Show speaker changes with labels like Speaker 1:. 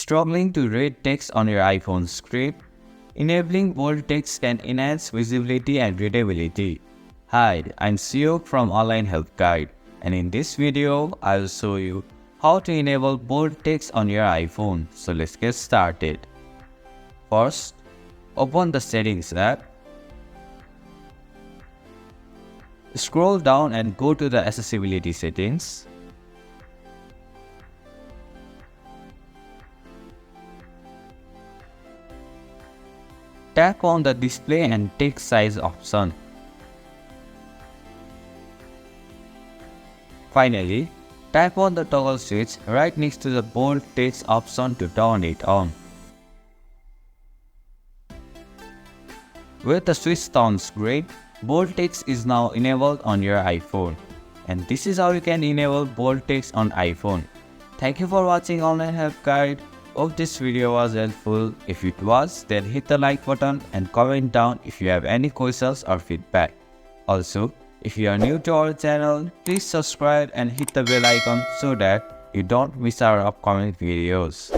Speaker 1: Struggling to read text on your iPhone screen? Enabling bold text can enhance visibility and readability. Hi, I'm Siok from Online Help Guide, and in this video, I'll show you how to enable bold text on your iPhone. So let's get started. First, open the Settings app. Scroll down and go to the Accessibility settings. Tap on the Display and Text Size option. Finally, tap on the toggle switch right next to the bold text option to turn it on. With the switch turned green, bold text is now enabled on your iPhone. And this is how you can enable bold text on iPhone. Thank you for watching Online Help Guide. Hope this video was helpful. If it was, then hit the like button and comment down if you have any questions or feedback. Also, if you are new to our channel, please subscribe and hit the bell icon so that you don't miss our upcoming videos.